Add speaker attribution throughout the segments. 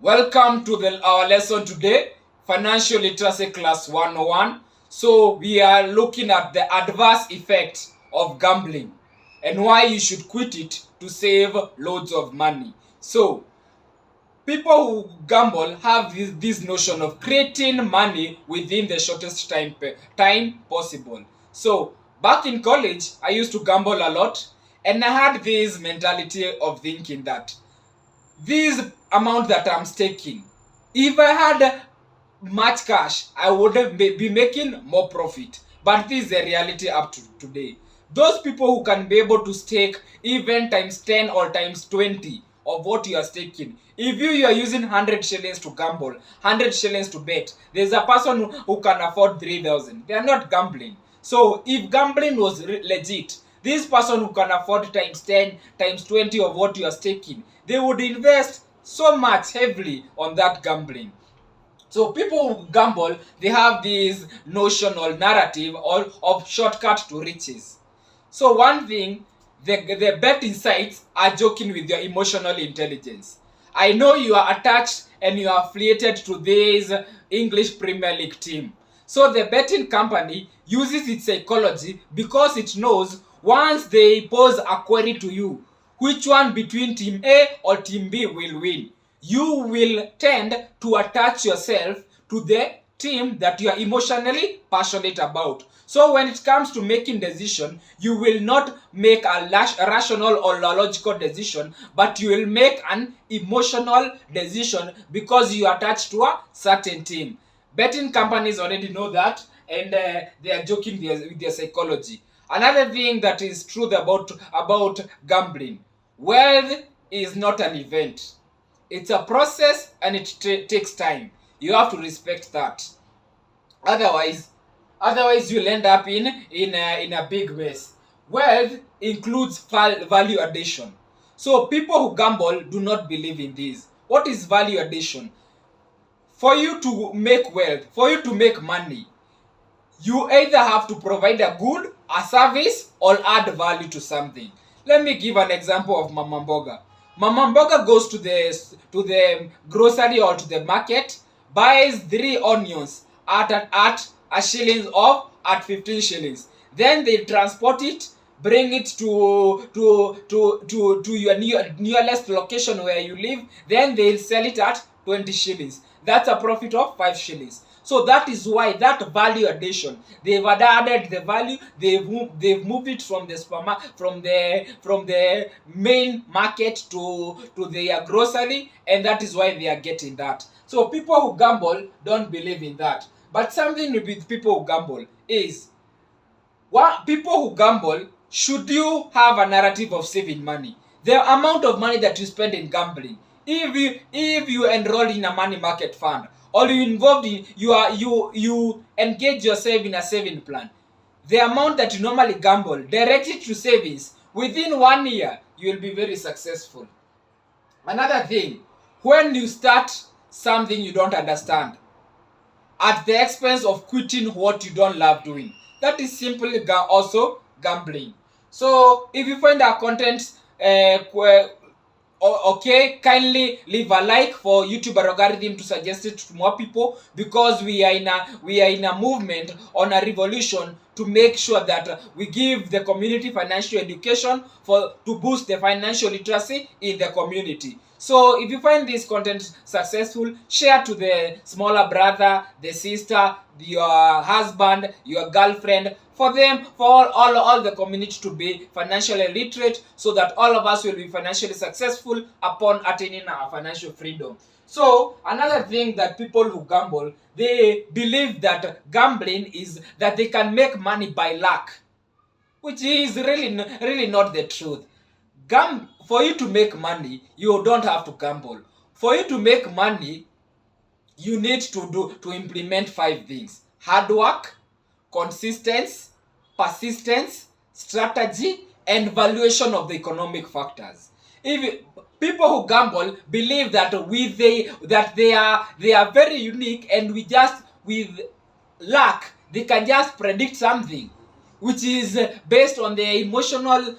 Speaker 1: Welcome to our lesson today, Financial Literacy Class 101. So we are looking at the adverse effects of gambling and why you should quit it to save loads of money. So people who gamble have this notion of creating money within the shortest time possible. So back in college, I used to gamble a lot, and I had this mentality of thinking that this amount that I'm staking, if I had much cash, I would be making more profit. But this is the reality up to today. Those people who can be able to stake even times 10 or times 20 of what you are staking. If you are using 100 shillings to gamble, 100 shillings to bet, there's a person who can afford 3,000. They are not gambling. So if gambling was legit, this person who can afford times 10, times 20 of what you are staking, they would invest so much heavily on that gambling. So people who gamble, they have this notion or narrative of shortcut to riches. So one thing, the betting sites are joking with your emotional intelligence. I know you are attached and you are affiliated to this English Premier League team. So the betting company uses its psychology because it knows once they pose a query to you, which one between team A or team B will win, you will tend to attach yourself to the team that you are emotionally passionate about. So when it comes to making decision, you will not make a rational or logical decision, but you will make an emotional decision because you are attached to a certain team. Betting companies already know that, and they are joking with their psychology. Another thing that is true about gambling, wealth is not an event. It's a process, and it takes time. You have to respect that. Otherwise, you'll end up in a big mess. Wealth includes value addition. So people who gamble do not believe in this. What is value addition? For you to make wealth, for you to make money, you either have to provide a good, a service, or add value to something. Let me give an example of Mama Mboga. Mama Mboga goes to the grocery or to the market, buys 3 onions at a shilling of at 15 shillings. Then they transport it, bring it to your nearest location where you live. Then they'll sell it at 20 shillings. That's a profit of 5 shillings. So that is why that value addition, they've added the value, they've moved it from the main market to their grocery, and that is why they are getting that. So people who gamble don't believe in that. But something with people who gamble is, people who gamble, should you have a narrative of saving money? The amount of money that you spend in gambling, if you enroll in a money market fund, or you involved in you engage yourself in a saving plan, the amount that you normally gamble directly to savings, within 1 year you will be very successful. Another thing, when you start something you don't understand at the expense of quitting what you don't love doing, that is simply also gambling. So if you find our content okay, kindly leave a like for YouTube algorithm to suggest it to more people, because we are in a movement, on a revolution, to make sure that we give the community financial education to boost the financial literacy in the community. So if you find this content successful, share to the smaller brother, the sister, your husband, your girlfriend, for all the community to be financially literate, so that all of us will be financially successful upon attaining our financial freedom. So another thing that people who gamble, they believe that gambling is that they can make money by luck, which is really not the truth. For you to make money, you don't have to gamble. For you to make money, you need to implement 5 things: hard work, consistency, persistence, strategy, and valuation of the economic factors. If people who gamble believe that they are very unique, and with luck they can just predict something, which is based on their emotional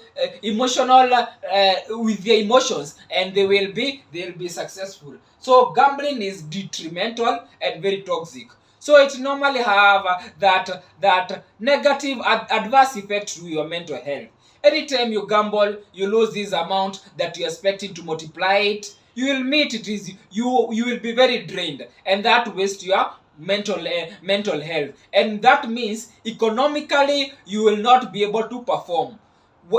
Speaker 1: with their emotions, and they'll be successful. So gambling is detrimental and very toxic. So it normally have that negative adverse effect to your mental health. Anytime you gamble, you lose this amount that you're expecting to multiply it. You will meet it is you will be very drained, and that waste your mental health, and that means economically you will not be able to perform.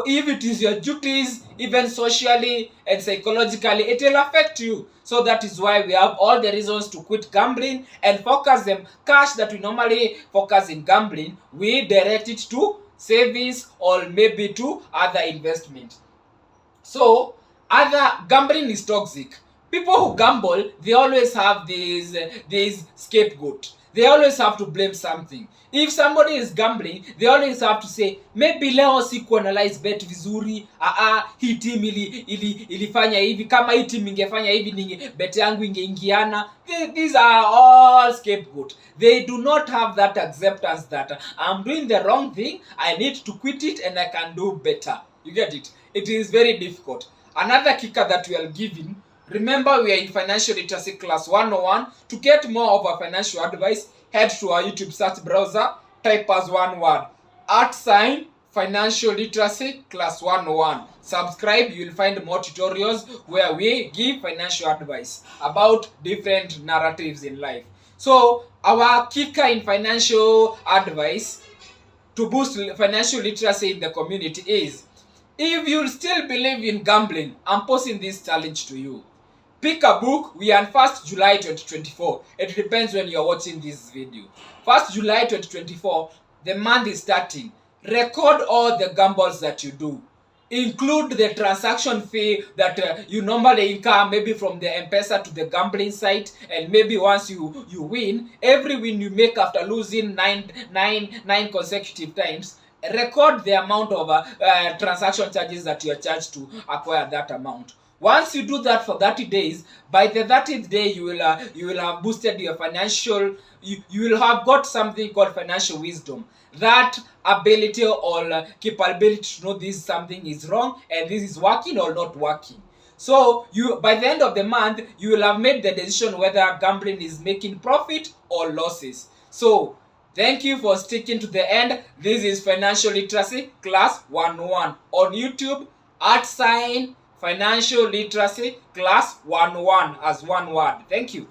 Speaker 1: If it is your duties, even socially and psychologically, it will affect you. So that is why we have all the reasons to quit gambling and focus them cash that we normally focus in gambling, we direct it to savings or maybe to other investment. So other gambling is toxic. People who gamble, they always have this scapegoat. They always have to blame something. If somebody is gambling, they always have to say, maybe leo sikuanalyze bet vizuri, hii team ilifanya hivi, kama hii team ingefanya hivi bet yangu ingeingiana. These are all scapegoat. They do not have that acceptance that I'm doing the wrong thing, I need to quit it and I can do better. You get it? It is very difficult. Another kicker that we are giving, remember we are in Financial Literacy Class 101. To get more of our financial advice, head to our YouTube search browser, type as one word, @Financial Literacy Class 101. Subscribe, you will find more tutorials where we give financial advice about different narratives in life. So our kicker in financial advice to boost financial literacy in the community is, if you still believe in gambling, I'm posing this challenge to you. Pick a book. We are on 1st July 2024. It depends when you are watching this video. 1st July 2024, the month is starting. Record all the gambles that you do. Include the transaction fee that you normally incur, maybe from the M-Pesa to the gambling site, and maybe once you win, every win you make after losing nine consecutive times, record the amount of transaction charges that you are charged to acquire that amount. Once you do that for 30 days, by the 30th day you will have boosted your financial, you will have got something called financial wisdom. That ability or capability to know this something is wrong and this is working or not working. So you, by the end of the month, you will have made the decision whether gambling is making profit or losses. So thank you for sticking to the end. This is Financial Literacy Class 101 on YouTube, @ Financial Literacy Class 101 as one word. Thank you.